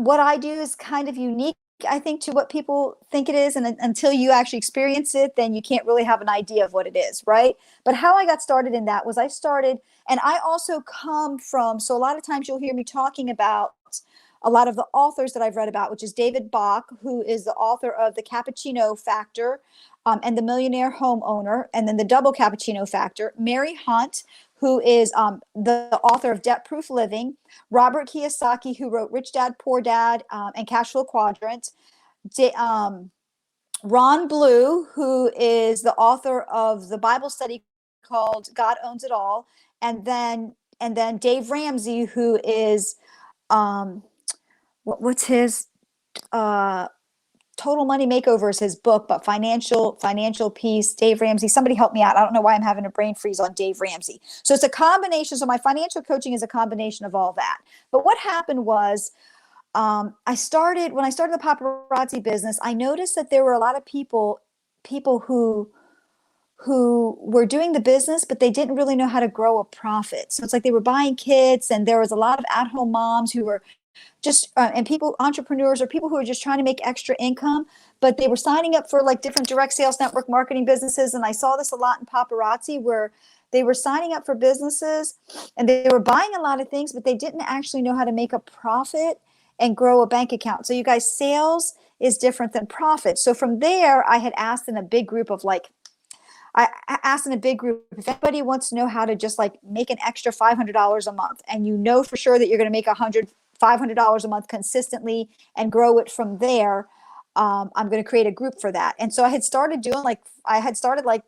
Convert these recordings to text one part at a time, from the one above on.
what I do is kind of unique, I think, to what people think it is. And until you actually experience it, then you can't really have an idea of what it is, right? But how I got started in that was I started, and I also come from, so a lot of times you'll hear me talking about a lot of the authors that I've read about, which is David Bach, who is the author of The Cappuccino Factor, and The Millionaire Homeowner, and then The Double Cappuccino Factor. Mary Hunt, who is the author of Debt Proof Living. Robert Kiyosaki, who wrote Rich Dad, Poor Dad, and Cash Flow Quadrant. Ron Blue, who is the author of the Bible study called God Owns It All. And then Dave Ramsey, who is what's his Total Money Makeover is his book, but financial peace. Dave Ramsey, somebody help me out. I don't know why I'm having a brain freeze on Dave Ramsey. So it's a combination. So my financial coaching is a combination of all that. But what happened was, when I started the paparazzi business, I noticed that there were a lot of people who were doing the business, but they didn't really know how to grow a profit. So it's like they were buying kits, and there was a lot of at-home moms who were just and people, entrepreneurs, or people who are just trying to make extra income, but they were signing up for like different direct sales network marketing businesses. And I saw this a lot in paparazzi, where they were signing up for businesses and they were buying a lot of things, but they didn't actually know how to make a profit and grow a bank account. So you guys, sales is different than profit. So from there, I had asked in a big group of like, if anybody wants to know how to just like make an extra $500 a month, and you know for sure that you're going to make $500 a month consistently and grow it from there, I'm going to create a group for that. And so I had started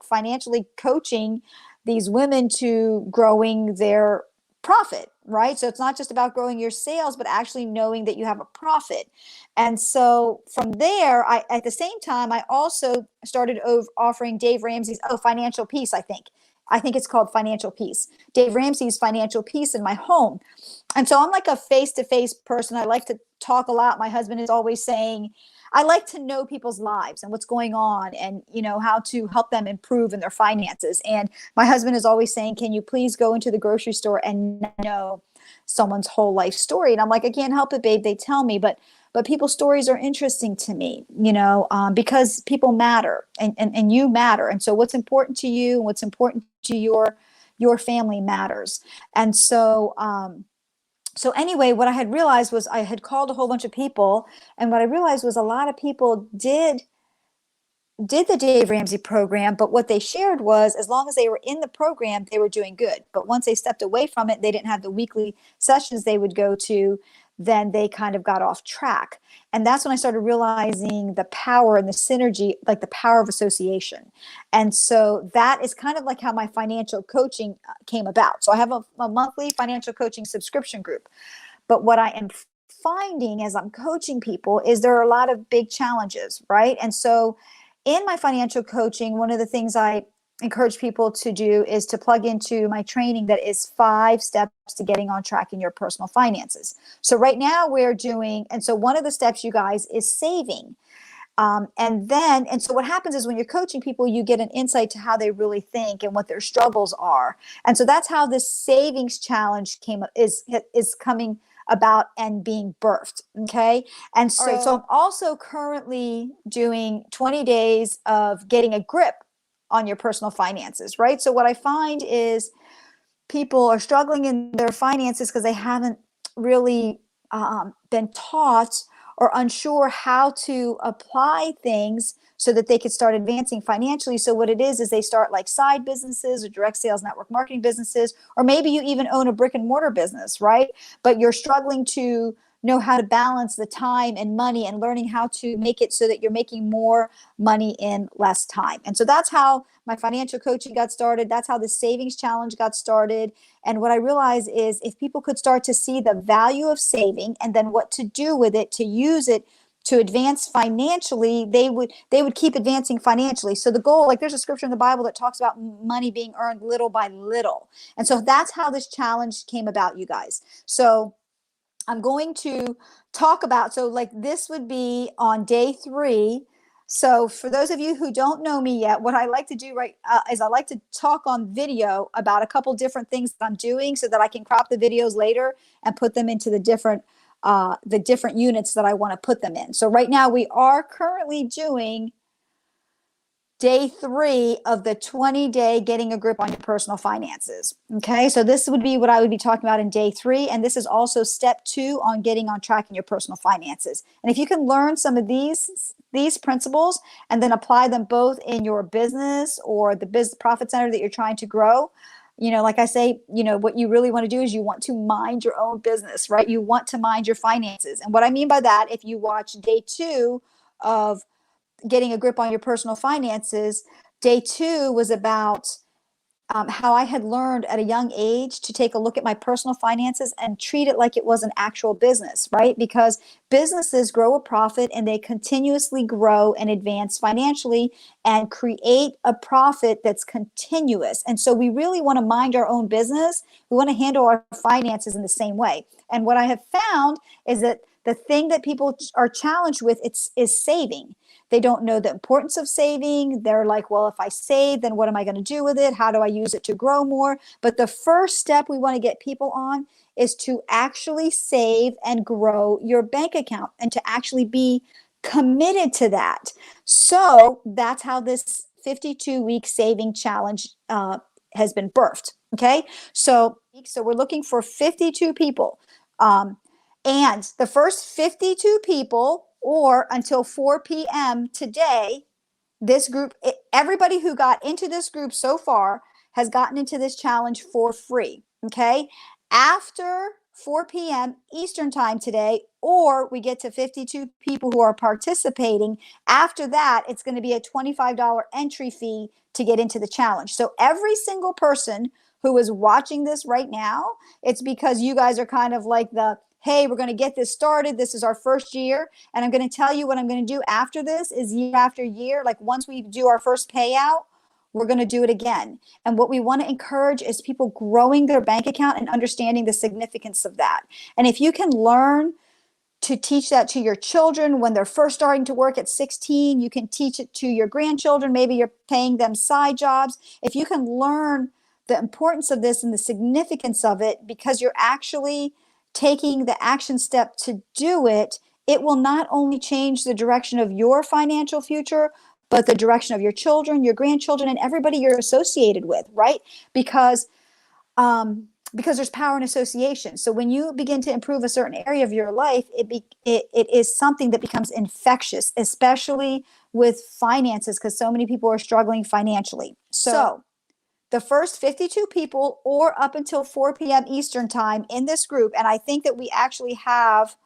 financially coaching these women to growing their profit, right? So it's not just about growing your sales, but actually knowing that you have a profit. And so from there, at the same time, I also started offering Dave Ramsey's Financial Peace. I think it's called Financial Peace. Dave Ramsey's Financial Peace in my home. And so I'm like a face-to-face person. I like to talk a lot. My husband is always saying, I like to know people's lives and what's going on, and how to help them improve in their finances. And my husband is always saying, can you please go into the grocery store and know someone's whole life story? And I'm like, I can't help it, babe. They tell me, but people's stories are interesting to me, because people matter, and you matter. And so what's important to you and what's important to your family matters. And so, anyway, what I had realized was I had called a whole bunch of people, and what I realized was a lot of people did the Dave Ramsey program, but what they shared was, as long as they were in the program, they were doing good. But once they stepped away from it, they didn't have the weekly sessions they would go to, then they kind of got off track. And that's when I started realizing the power and the synergy, like the power of association. And so that is kind of like how my financial coaching came about. So I have a monthly financial coaching subscription group. But what I am finding as I'm coaching people is there are a lot of big challenges, right? And so in my financial coaching, one of the things I encourage people to do is to plug into my training that is 5 steps to getting on track in your personal finances. So right now and so one of the steps, you guys, is saving. And so what happens is when you're coaching people, you get an insight to how they really think and what their struggles are. And so that's how this savings challenge is coming about and being birthed. Okay. And so I'm also currently doing 20 days of getting a grip on your personal finances, right? So what I find is people are struggling in their finances because they haven't really been taught or unsure how to apply things so that they could start advancing financially. So what it is they start like side businesses or direct sales network marketing businesses, or maybe you even own a brick and mortar business, right? But you're struggling to know how to balance the time and money, and learning how to make it so that you're making more money in less time. And so that's how my financial coaching got started. That's how the savings challenge got started. And what I realized is if people could start to see the value of saving and then what to do with it, to use it to advance financially, they would keep advancing financially. So the goal, like there's a scripture in the Bible that talks about money being earned little by little. And so that's how this challenge came about, you guys. So I'm going to talk about, so like this would be on day 3. So for those of you who don't know me yet, what I like to do is I like to talk on video about a couple different things that I'm doing so that I can crop the videos later and put them into the different the different units that I want to put them in. So right now we are currently doing day 3 of the 20-day getting a grip on your personal finances. Okay, so this would be what I would be talking about in day 3. And this is also step 2 on getting on track in your personal finances. And if you can learn some of these principles and then apply them both in your business or the business profit center that you're trying to grow, like I say, what you really want to do is you want to mind your own business, right? You want to mind your finances. And what I mean by that, if you watch day 2 of getting a grip on your personal finances, day 2 was about how I had learned at a young age to take a look at my personal finances and treat it like it was an actual business, right? Because businesses grow a profit and they continuously grow and advance financially and create a profit that's continuous. And so we really want to mind our own business. We want to handle our finances in the same way. And what I have found is that the thing that people are challenged with is saving. They don't know the importance of saving. They're like, well, if I save, then what am I going to do with it? How do I use it to grow more? But the first step we want to get people on is to actually save and grow your bank account and to actually be committed to that. So that's how this 52-week saving challenge has been birthed. Okay. So we're looking for 52 people. And the first 52 people, or until 4 p.m. today, this group, everybody who got into this group so far has gotten into this challenge for free. Okay. After 4 p.m. Eastern time today, or we get to 52 people who are participating, after that, it's going to be a $25 entry fee to get into the challenge. So every single person who is watching this right now, it's because you guys are kind of like hey, we're going to get this started. This is our first year. And I'm going to tell you what I'm going to do after this is year after year. Like once we do our first payout, we're going to do it again. And what we want to encourage is people growing their bank account and understanding the significance of that. And if you can learn to teach that to your children when they're first starting to work at 16, you can teach it to your grandchildren. Maybe you're paying them side jobs. If you can learn the importance of this and the significance of it, because you're actually taking the action step to do it, it will not only change the direction of your financial future, but the direction of your children, your grandchildren, and everybody you're associated with, right? Because there's power in association. So when you begin to improve a certain area of your life, it is something that becomes infectious, especially with finances, because so many people are struggling financially. So the first 52 people, or up until 4 p.m. Eastern time in this group, and I think that we actually have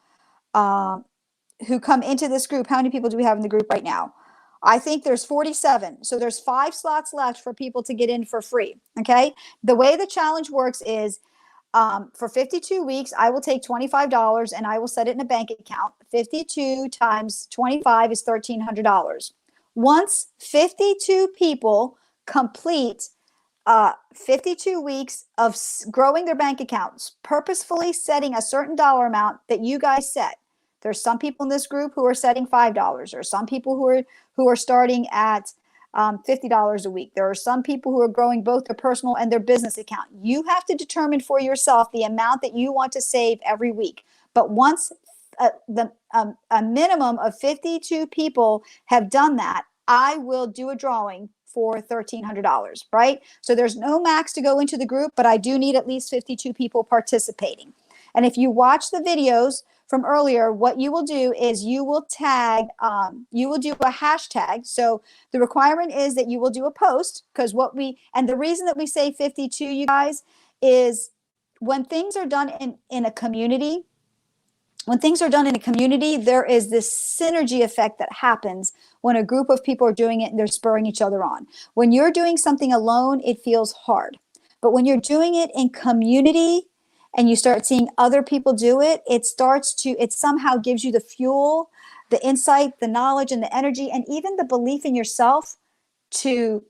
who come into this group. How many people do we have in the group right now? I think there's 47. So there's 5 slots left for people to get in for free. Okay. The way the challenge works is for 52 weeks, I will take $25 and I will set it in a bank account. 52 times 25 is $1,300. Once 52 people complete 52 weeks of growing their bank accounts, purposefully setting a certain dollar amount that you guys set. There's some people in this group who are setting $5, or some people who are starting at $50 a week. There are some people who are growing both their personal and their business account. You have to determine for yourself the amount that you want to save every week. But once a minimum of 52 people have done that, I will do a drawing for $1,300, right? So there's no max to go into the group, but I do need at least 52 people participating. And if you watch the videos from earlier, what you will do is you will tag, you will do a hashtag. So the requirement is that you will do a post, because and the reason that we say 52, you guys, is when things are done in a community, there is this synergy effect that happens when a group of people are doing it and they're spurring each other on. When you're doing something alone, it feels hard. But when you're doing it in community and you start seeing other people do it, it somehow gives you the fuel, the insight, the knowledge, and the energy, and even the belief in yourself to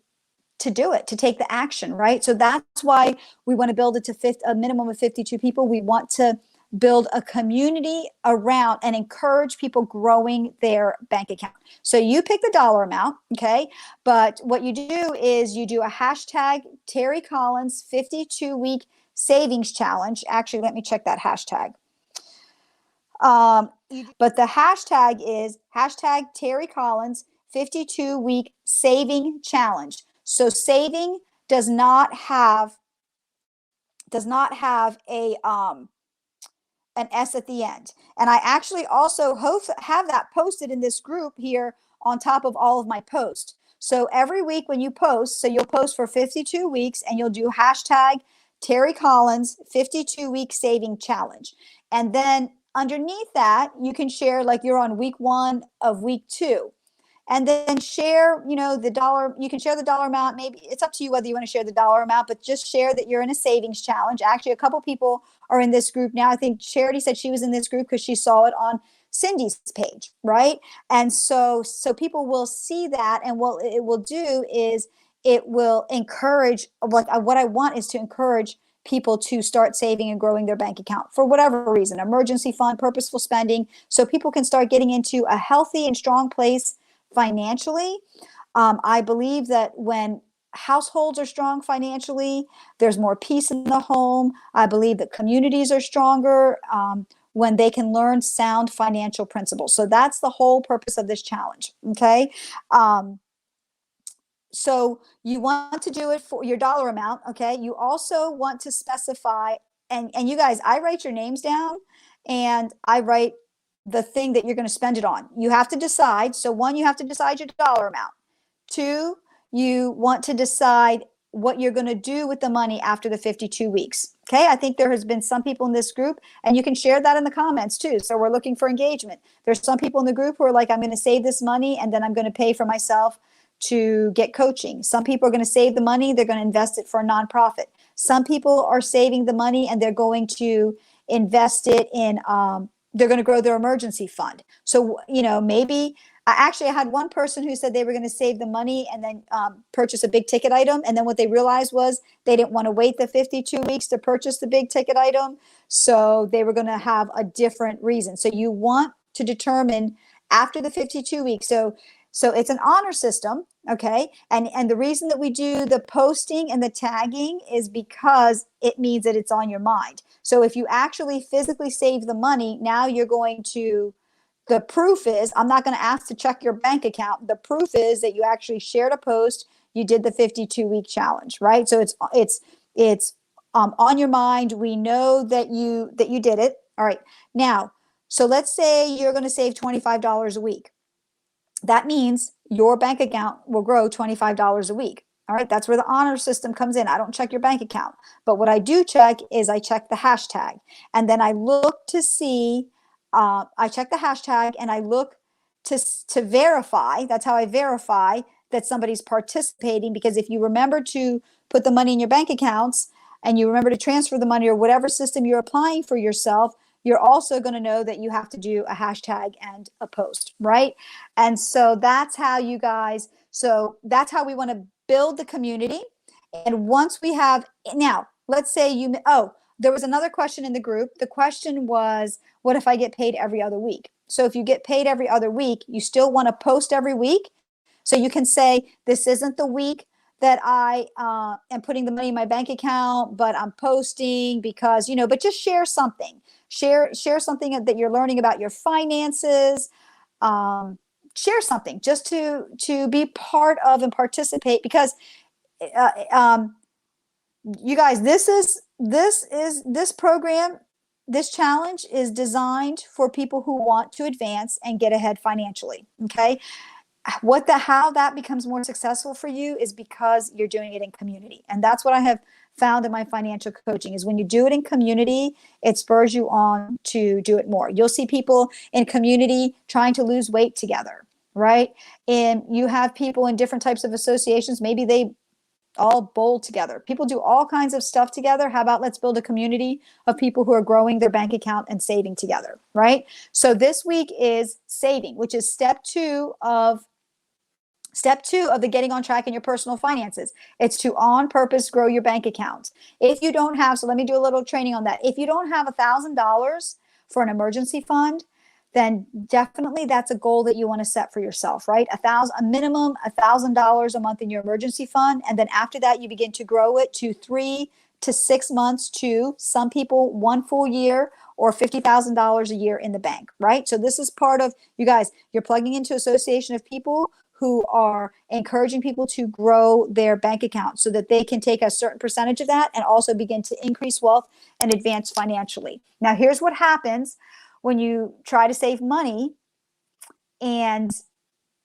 do it, to take the action, right? So that's why we want to build it to a minimum of 52 people. We want to build a community around and encourage people growing their bank account. So you pick the dollar amount, okay? But what you do is you do a hashtag Terry Collins 52-week savings challenge. Actually, let me check that hashtag. But the hashtag is hashtag Terry Collins 52-week saving challenge. So saving does not have a an S at the end. And I actually also have that posted in this group here on top of all of my posts. So every week when you post, so you'll post for 52 weeks and you'll do hashtag Terry Collins 52-week saving challenge. And then underneath that, you can share like you're on week 1 of week 2. And then share, the dollar, you can share the dollar amount. Maybe it's up to you whether you want to share the dollar amount, but just share that you're in a savings challenge. Actually, a couple people are in this group now. I think Charity said she was in this group because she saw it on Cindy's page, right? And so people will see that, and what it will do is it will encourage, what I want is to encourage people to start saving and growing their bank account for whatever reason, emergency fund, purposeful spending, so people can start getting into a healthy and strong place financially. I believe that when households are strong financially, there's more peace in the home. I believe that communities are stronger when they can learn sound financial principles. So that's the whole purpose of this challenge. Okay. So you want to do it for your dollar amount. Okay. You also want to specify, and you guys, I write your names down and I write the thing that you're going to spend it on. You have to decide. So 1, you have to decide your dollar amount. 2, you want to decide what you're going to do with the money after the 52 weeks. Okay. I think there has been some people in this group, and you can share that in the comments too. So we're looking for engagement. There's some people in the group who are like, I'm going to save this money and then I'm going to pay for myself to get coaching. Some people are going to save the money. They're going to invest it for a nonprofit. Some people are saving the money and they're going to invest it in, they're going to grow their emergency fund. So, maybe I had one person who said they were going to save the money and then purchase a big ticket item. And then what they realized was they didn't want to wait the 52 weeks to purchase the big ticket item. So they were going to have a different reason. So you want to determine after the 52 weeks. So it's an honor system. Okay. And the reason that we do the posting and the tagging is because it means that it's on your mind. So if you actually physically save the money, now you're going to, the proof is, I'm not going to ask to check your bank account. The proof is that you actually shared a post, you did the 52-week challenge, right? So it's on your mind. We know that you did it. All right. Now, so let's say you're going to save $25 a week. That means your bank account will grow $25 a week. All right. That's where the honor system comes in. I don't check your bank account, but what I do check is I check the hashtag, and then I look to see, I check the hashtag and I look to verify. That's how I verify that somebody's participating, because if you remember to put the money in your bank accounts and you remember to transfer the money or whatever system you're applying for yourself, you're also going to know that you have to do a hashtag and a post, right? And so that's how you guys, so that's how we want to build the community. And once we have, now, let's say there was another question in the group. The question was, what if I get paid every other week? So if you get paid every other week, you still want to post every week. So you can say, this isn't the week that I am putting the money in my bank account, but I'm posting because, but just share something. Share something that you're learning about your finances. Share something just to be part of and participate, because you guys, this program, this challenge is designed for people who want to advance and get ahead financially. Okay. How that becomes more successful for you is because you're doing it in community. And that's what I have found in my financial coaching, is when you do it in community, it spurs you on to do it more. You'll see people in community trying to lose weight together, right? And you have people in different types of associations. Maybe they all bowl together. People do all kinds of stuff together. How about let's build a community of people who are growing their bank account and saving together, right? So this week is saving, which is step two of the getting on track in your personal finances. It's to on purpose grow your bank account. If you don't have, so let me do a little training on that. If you don't have $1,000 for an emergency fund, then definitely that's a goal that you want to set for yourself, right? A minimum $1,000 a month in your emergency fund. And then after that, you begin to grow it to $3,000 to 6 months to some people 1 full year or $50,000 a year in the bank, right? So this is part of, you guys, you're plugging into association of people who are encouraging people to grow their bank account so that they can take a certain percentage of that and also begin to increase wealth and advance financially. Now, here's what happens when you try to save money and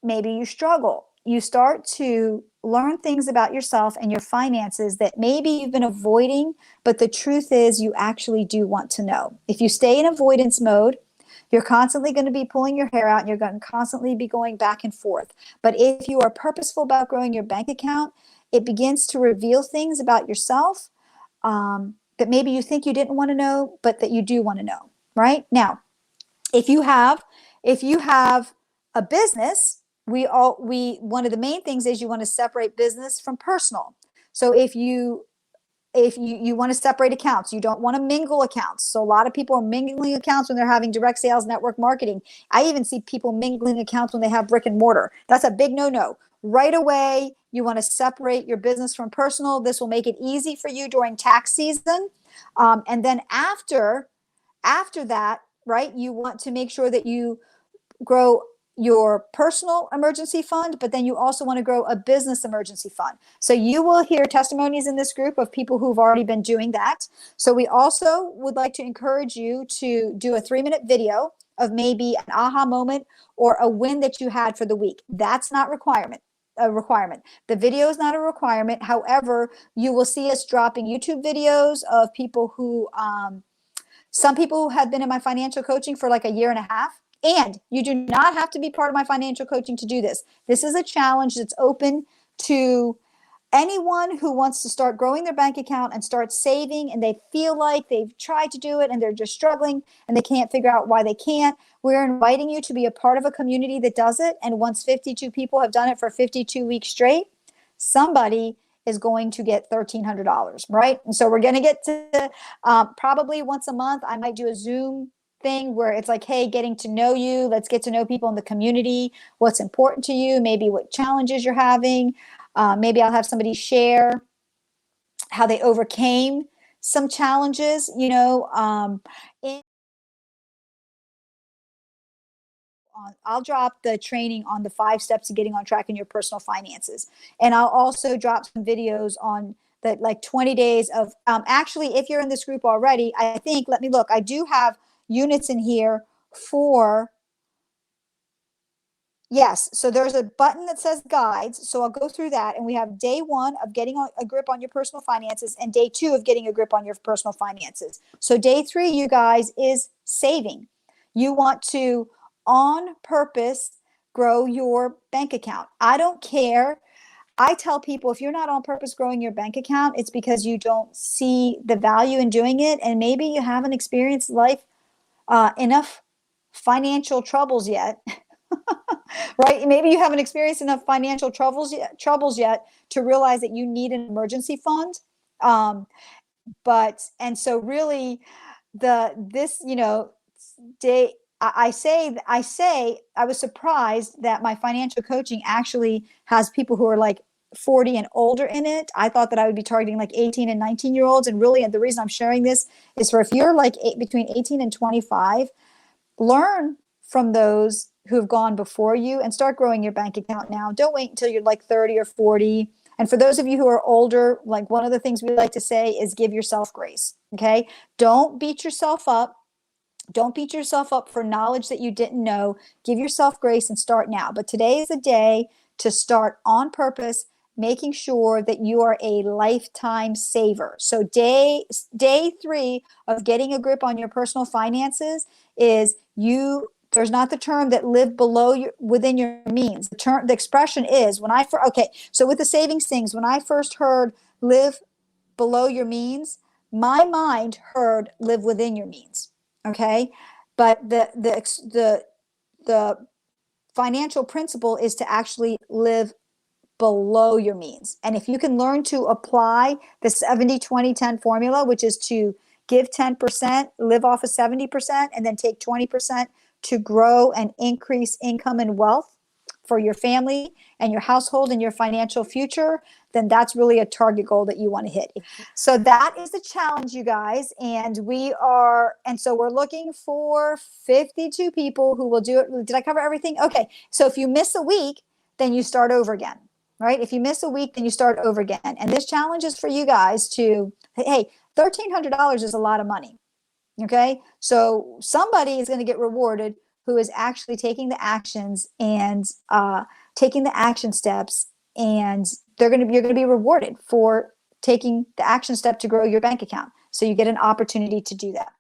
maybe you struggle. You start to learn things about yourself and your finances that maybe you've been avoiding, but the truth is you actually do want to know. If you stay in avoidance mode, you're constantly going to be pulling your hair out and you're going to constantly be going back and forth. But if you are purposeful about growing your bank account, it begins to reveal things about yourself that maybe you think you didn't want to know, but that you do want to know, right? Now, if you have a business, one of the main things is you want to separate business from personal. So if you want to separate accounts, you don't want to mingle accounts. So a lot of people are mingling accounts when they're having direct sales network marketing. I even see people mingling accounts when they have brick and mortar. That's a big no-no. Right away, you want to separate your business from personal. This will make it easy for you during tax season. And then after that, right, you want to make sure that you grow your personal emergency fund, but then you also want to grow a business emergency fund. So you will hear testimonies in this group of people who've already been doing that. So we also would like to encourage you to do a 3-minute video of maybe an aha moment or a win that you had for the week. That's not a requirement. The video is not a requirement. However, you will see us dropping YouTube videos of people who, some people who have been in my financial coaching for like a year and a half. And you do not have to be part of my financial coaching to do this. This is a challenge that's open to anyone who wants to start growing their bank account and start saving, and they feel like they've tried to do it and they're just struggling and they can't figure out why they can't. We're inviting you to be a part of a community that does it. And once 52 people have done it for 52 weeks straight, somebody is going to get $1,300, right? And so we're going to get to probably once a month, I might do a Zoom thing where it's like, hey, getting to know you. Let's get to know people in the community, what's important to you, maybe what challenges you're having. Maybe I'll have somebody share how they overcame some challenges, I'll drop the training on the 5 steps to getting on track in your personal finances. And I'll also drop some videos on the like 20 days of, actually, if you're in this group already, I think, let me look, I do have units in here for, yes. So there's a button that says guides. So I'll go through that. And we have day 1 of getting a grip on your personal finances and day 2 of getting a grip on your personal finances. So day 3, you guys, is saving. You want to, on purpose, grow your bank account. I don't care. I tell people, if you're not on purpose growing your bank account, it's because you don't see the value in doing it. And maybe you haven't experienced enough financial troubles yet. Right? Maybe you haven't experienced enough financial troubles yet to realize that you need an emergency fund. And so really day, I say, I was surprised that my financial coaching actually has people who are like 40 and older in it. I thought that I would be targeting like 18 and 19-year-olds. And really, the reason I'm sharing this is for, if you're like between 18 and 25, learn from those who have gone before you and start growing your bank account now. Don't wait until you're like 30 or 40. And for those of you who are older, like, one of the things we like to say is give yourself grace. Okay. Don't beat yourself up. Don't beat yourself up for knowledge that you didn't know. Give yourself grace and start now. But today is a day to start on purpose, making sure that you are a lifetime saver. So day 3 of getting a grip on your personal finances is there's not the term that live within your means. The expression is so with the savings things, when I first heard live below your means, my mind heard live within your means. Okay. But the financial principle is to actually live below your means. And if you can learn to apply the 70-20-10 formula, which is to give 10%, live off of 70%, and then take 20% to grow and increase income and wealth, for your family and your household and your financial future, then that's really a target goal that you want to hit. So that is the challenge, you guys. And so we're looking for 52 people who will do it. Did I cover everything? Okay. So if you miss a week, then you start over again, right? If you miss a week, then you start over again. And this challenge is for you guys to, hey, $1,300 is a lot of money. Okay. So somebody is going to get rewarded who is actually taking the actions and taking the action steps, and you're going to be rewarded for taking the action step to grow your bank account. So you get an opportunity to do that.